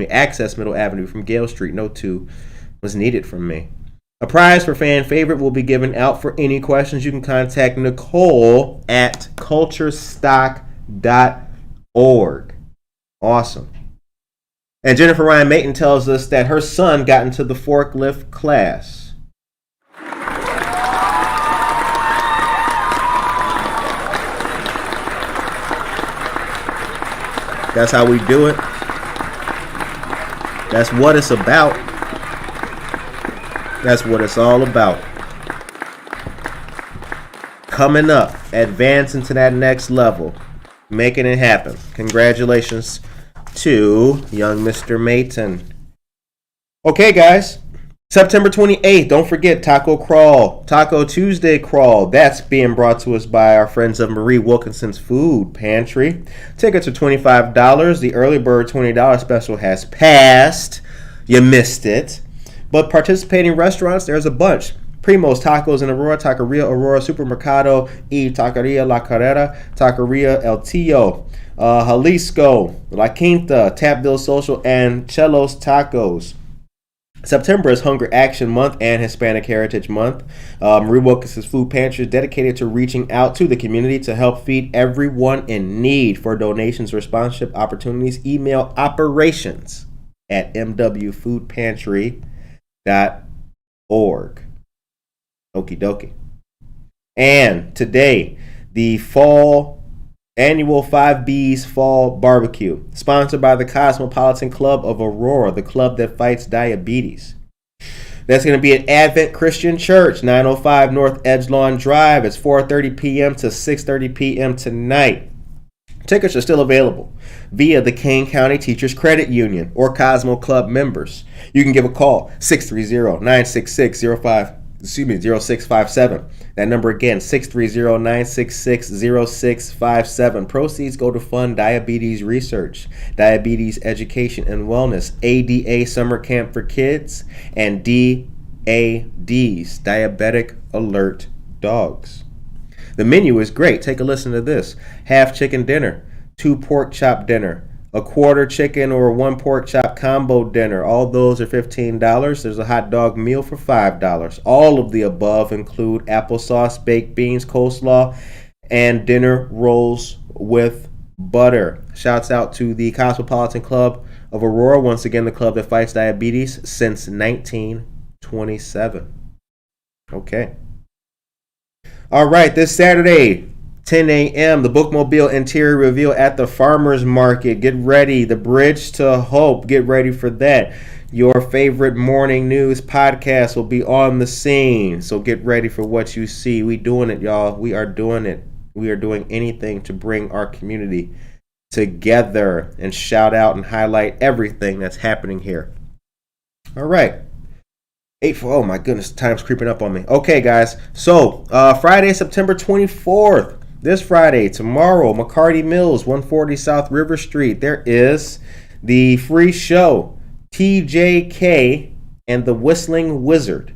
Access Middle Avenue from Gale Street. No 2 was needed from me. A prize for fan favorite will be given out. For any questions, you can contact Nicole at culturestock.org. Awesome. And Jennifer Ryan Mayton tells us that her son got into the forklift class. That's how we do it. That's what it's about. That's what it's all about. Coming up, advancing to that next level, making it happen. Congratulations to young Mr. Mayton. Okay, guys. September 28th, don't forget Taco Crawl, Taco Tuesday Crawl. That's being brought to us by our friends of Marie Wilkinson's Food Pantry. Tickets are $25. The early bird $20 special has passed. You missed it. But participating restaurants, there's a bunch. Primo's Tacos in Aurora, Taqueria Aurora, Supermercado y Taqueria La Carrera, Taqueria El Tío, Jalisco, La Quinta, Tapville Social, and Chelos Tacos. September is Hunger Action Month and Hispanic Heritage Month. Marie Wilkinson's Food Pantry is dedicated to reaching out to the community to help feed everyone in need. For donations or sponsorship opportunities, email operations@mwfoodpantry.org. Okie dokie. And today, the annual 5B's Fall Barbecue, sponsored by the Cosmopolitan Club of Aurora, the club that fights diabetes. That's going to be at Advent Christian Church, 905 North Edgelawn Drive. It's 4:30 p.m. to 6:30 p.m. tonight. Tickets are still available via the Kane County Teachers Credit Union or Cosmo Club members. You can give a call, 630-966-0657. That number again, 630-966-0657. Proceeds go to fund diabetes research, diabetes education and wellness, ADA summer camp for kids, and DADs, diabetic alert dogs. The menu is great. Take a listen to this. Half chicken dinner, 2 pork chop dinner, a quarter chicken or 1 pork chop combo dinner. All those are $15. There's a hot dog meal for $5. All of the above include applesauce, baked beans, coleslaw, and dinner rolls with butter. Shouts out to the Cosmopolitan Club of Aurora. Once again, the club that fights diabetes since 1927. Okay. All right, this Saturday, 10 a.m., the Bookmobile interior reveal at the Farmers Market. Get ready. The Bridge to Hope. Get ready for that. Your favorite morning news podcast will be on the scene. So get ready for what you see. We doing it, y'all. We are doing it. We are doing anything to bring our community together and shout out and highlight everything that's happening here. All right. Oh my goodness, time's creeping up on me. Okay, guys. So, Friday, September 24th. This Friday, tomorrow, McCarty Mills, 140 South River Street. There is the free show, TJK and the Whistling Wizard.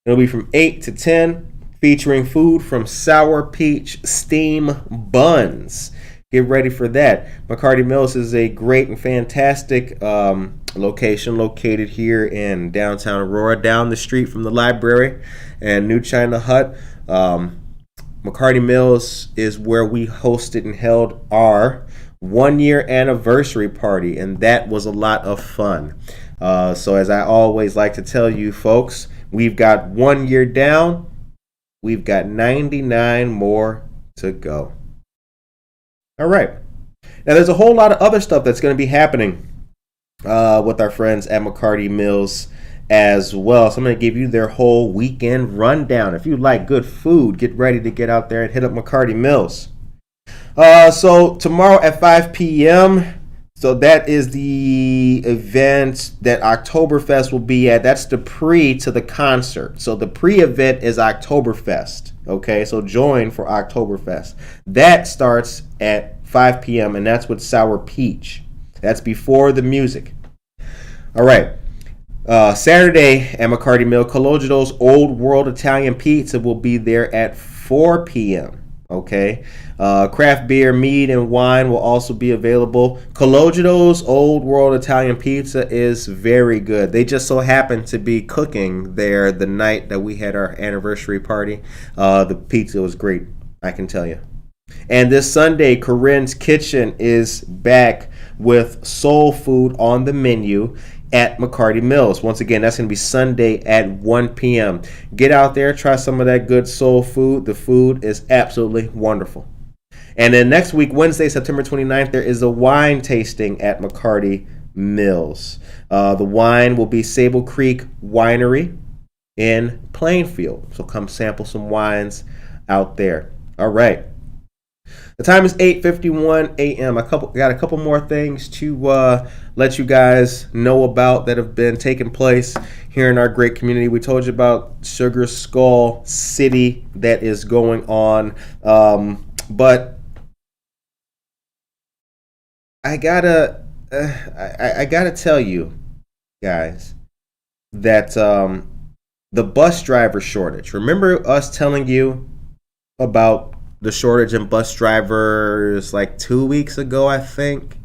It'll be from 8 to 10, featuring food from Sour Peach Steam Buns. Get ready for that. McCarty Mills is a great and fantastic location located here in downtown Aurora, down the street from the library and New China Hut. McCarty Mills is where we hosted and held our 1-year anniversary party, and that was a lot of fun. So as I always like to tell you folks, we've got 1 year down, we've got 99 more to go. All right. Now, there's a whole lot of other stuff that's going to be happening with our friends at McCarty Mills as well. So I'm going to give you their whole weekend rundown. If you like good food, get ready to get out there and hit up McCarty Mills. So tomorrow at 5 p.m., so that is the event that Oktoberfest will be at. That's the pre to the concert. So the pre-event is Oktoberfest. Okay, so join for Oktoberfest. That starts at 5 p.m. and that's with Sour Peach. That's before the music. All right. Saturday at McCarty Mill, Cologito's Old World Italian Pizza will be there at 4 p.m. Okay. Craft beer, mead, and wine will also be available. Cologito's Old World Italian Pizza is very good. They just so happened to be cooking there the night that we had our anniversary party. The pizza was great, I can tell you. And this Sunday, Corinne's Kitchen is back with soul food on the menu at McCarty Mills. Once again, that's going to be Sunday at 1 p.m. Get out there, try some of that good soul food. The food is absolutely wonderful. And then next week, Wednesday, September 29th, there is a wine tasting at McCarty Mills. The wine will be Sable Creek Winery in Plainfield. So come sample some wines out there. All right. The time is 8:51 a.m. Got a couple more things to let you guys know about that have been taking place here in our great community. We told you about Sugar Skull City that is going on, but I gotta tell you guys that the bus driver shortage. Remember us telling you about the shortage in bus drivers like 2 weeks ago, I think.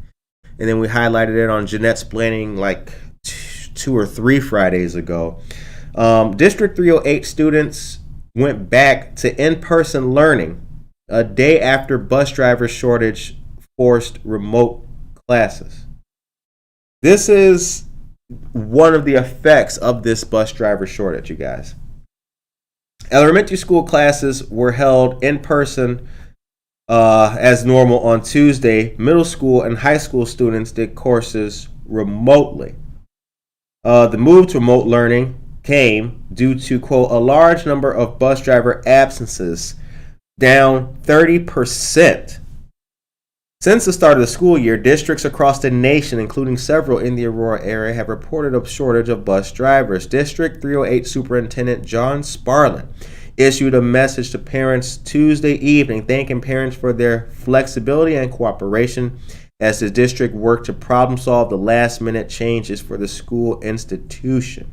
And then we highlighted it on Jeanette's Planning like 2 or 3 Fridays ago. District 308 students went back to in-person learning a day after bus driver shortage forced remote classes. This is one of the effects of this bus driver shortage, you guys. Elementary school classes were held in person as normal on Tuesday. Middle school and high school students did courses remotely. The move to remote learning came due to, quote, a large number of bus driver absences, down 30%. Since the start of the school year, districts across the nation, including several in the Aurora area, have reported a shortage of bus drivers. District 308 Superintendent John Sparlin issued a message to parents Tuesday evening, thanking parents for their flexibility and cooperation as the district worked to problem solve the last-minute changes for the school instruction.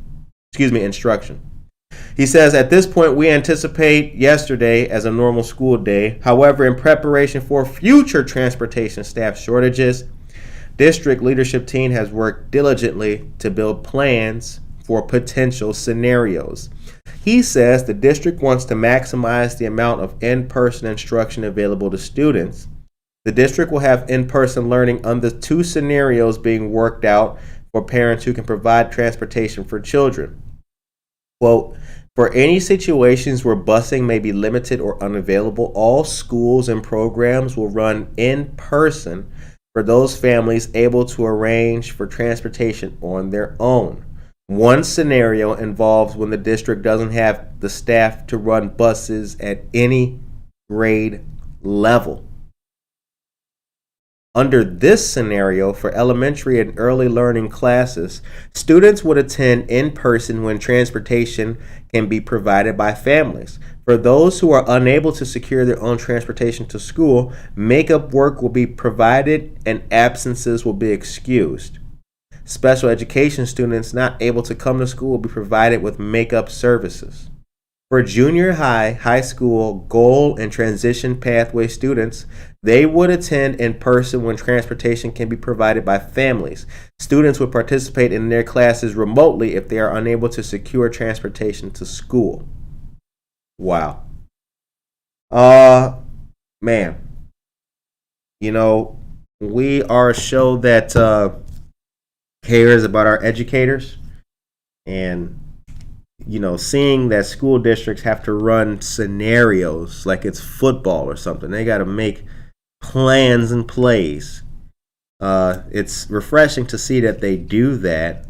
He says, at this point, we anticipate yesterday as a normal school day. However, in preparation for future transportation staff shortages, district leadership team has worked diligently to build plans for potential scenarios. He says the district wants to maximize the amount of in-person instruction available to students. The district will have in-person learning under 2 scenarios being worked out for parents who can provide transportation for children. Quote, for any situations where busing may be limited or unavailable, all schools and programs will run in person for those families able to arrange for transportation on their own. One scenario involves when the district doesn't have the staff to run buses at any grade level. Under this scenario, for elementary and early learning classes, students would attend in person when transportation can be provided by families. For those who are unable to secure their own transportation to school, makeup work will be provided and absences will be excused. Special education students not able to come to school will be provided with makeup services. For junior high, high school, goal, and transition pathway students, they would attend in person when transportation can be provided by families. Students would participate in their classes remotely if they are unable to secure transportation to school. Wow. Man. You know, we are a show that cares about our educators, and you know, seeing that school districts have to run scenarios like it's football or something. They got to make plans in place. It's refreshing to see that they do that,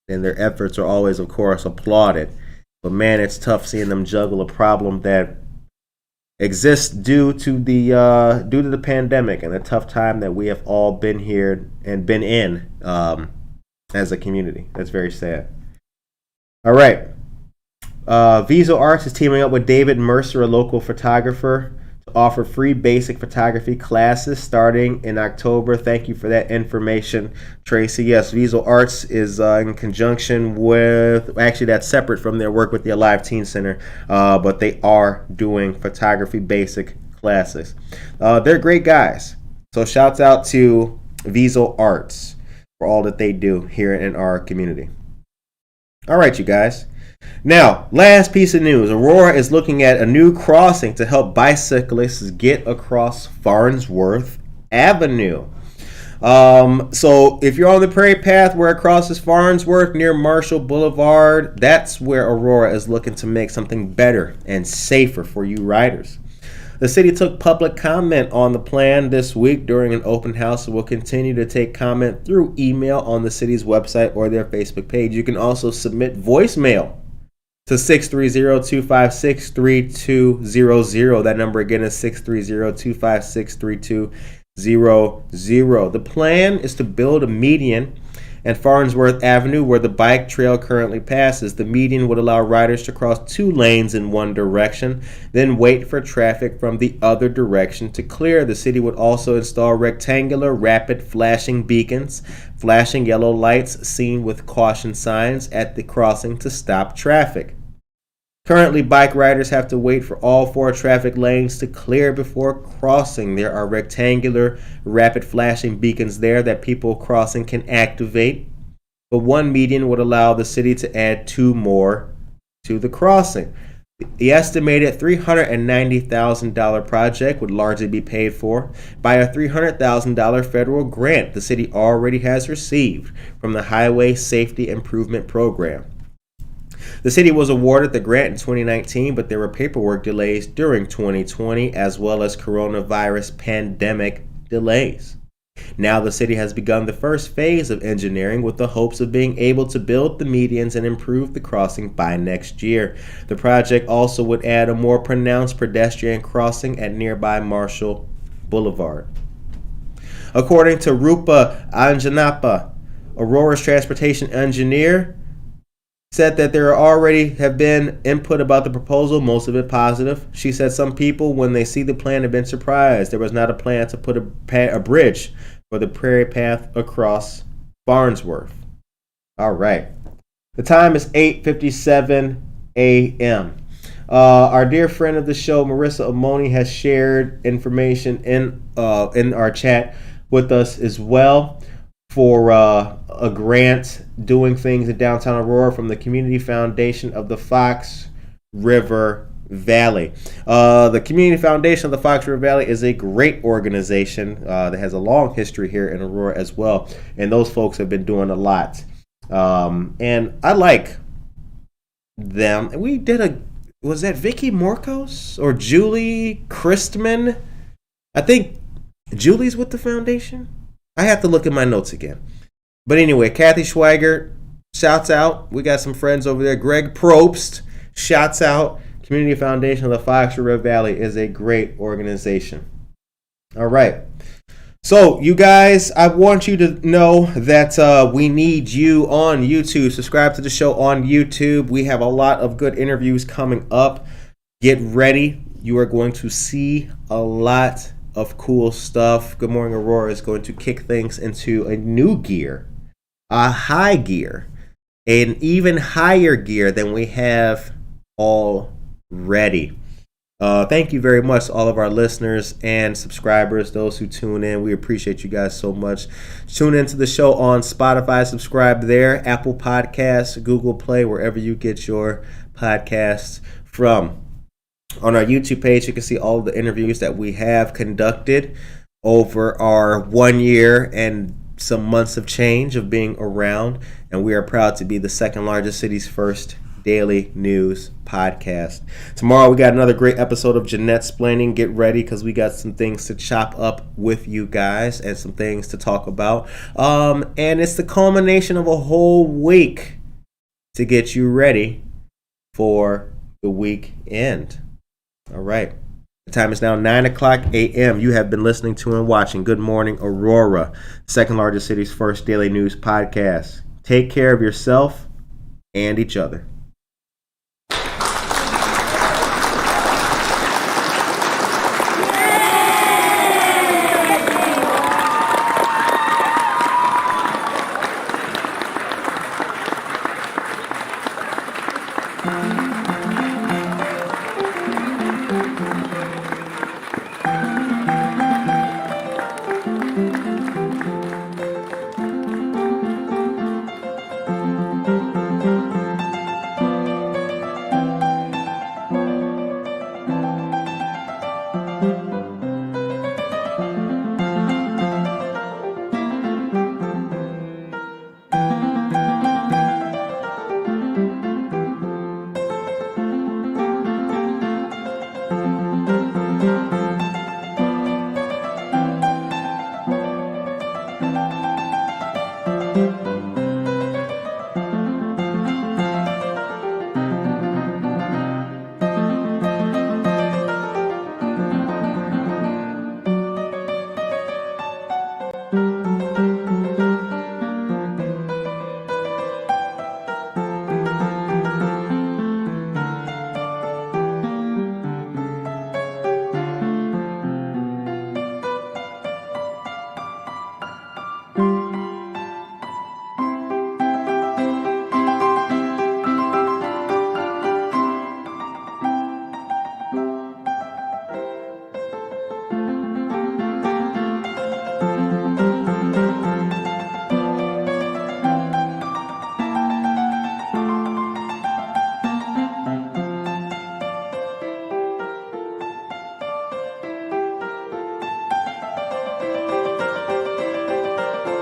and their efforts are always, of course, applauded. But man, it's tough seeing them juggle a problem that exists due to the pandemic and a tough time that we have all been here and been in as a community. That's very sad. All right. Visual Arts is teaming up with David Mercer, a local photographer, to offer free basic photography classes starting in October. Thank you for that information, Tracy. Yes, Visual Arts is in conjunction with, actually that's separate from their work with the Alive Teen Center, but they are doing photography basic classes. They're great guys. So shouts out to Visual Arts for all that they do here in our community. All right, you guys. Now, last piece of news. Aurora is looking at a new crossing to help bicyclists get across Farnsworth Avenue. So if you're on the Prairie Path where it crosses Farnsworth near Marshall Boulevard, that's where Aurora is looking to make something better and safer for you riders. The city took public comment on the plan this week during an open house and will continue to take comment through email on the city's website or their Facebook page. You can also submit voicemail to 630-256-3200. That number again is 630-256-3200. The plan is to build a median and Farnsworth Avenue where the bike trail currently passes. The median would allow riders to cross 2 lanes in one direction, then wait for traffic from the other direction to clear. The city would also install rectangular rapid flashing beacons, flashing yellow lights seen with caution signs at the crossing to stop traffic. Currently, bike riders have to wait for all 4 traffic lanes to clear before crossing. There are rectangular rapid flashing beacons there that people crossing can activate, but one median would allow the city to add 2 more to the crossing. The estimated $390,000 project would largely be paid for by a $300,000 federal grant the city already has received from the Highway Safety Improvement Program. The city was awarded the grant in 2019, but there were paperwork delays during 2020 as well as coronavirus pandemic delays. Now the city has begun the first phase of engineering with the hopes of being able to build the medians and improve the crossing by next year. The project also would add a more pronounced pedestrian crossing at nearby Marshall Boulevard. According to Rupa Anjanappa, Aurora's transportation engineer, said that there already have been input about the proposal, most of it positive. She said some people, when they see the plan, have been surprised. There was not a plan to put a bridge for the Prairie Path across Farnsworth. All right. The time is 8:57 a.m. Our dear friend of the show, Marissa Amoni, has shared information in our chat with us as well for a grant doing things in downtown Aurora from the Community Foundation of the Fox River Valley. The Community Foundation of the Fox River Valley is a great organization that has a long history here in Aurora as well, and those folks have been doing a lot. And I like them. And we did was that Vicky Morcos or Julie Christman? I think Julie's with the foundation. I have to look at my notes again. But anyway, Kathy Schweigert, shouts out. We got some friends over there. Greg Probst, shouts out. Community Foundation of the Fox River Valley is a great organization. All right. So, you guys, I want you to know that we need you on YouTube. Subscribe to the show on YouTube. We have a lot of good interviews coming up. Get ready. You are going to see a lot of cool stuff. Good Morning Aurora is going to kick things into a new gear, a high gear, an even higher gear than we have already. Thank you very much to all of our listeners and subscribers, those who tune in. We appreciate you guys so much. Tune into the show on Spotify, subscribe there, Apple Podcasts, Google Play, wherever you get your podcasts from. On our YouTube page, you can see all of the interviews that we have conducted over our 1 year and some months of change of being around. And we are proud to be the second largest city's first Daily News Podcast. Tomorrow we got another great episode of Jeanette's Splaining. Get ready because we got some things to chop up with you guys and some things to talk about. And it's the culmination of a whole week to get you ready for the weekend. All right. The time is now 9 o'clock a.m. You have been listening to and watching Good Morning Aurora, second largest city's first daily news podcast. Take care of yourself and each other.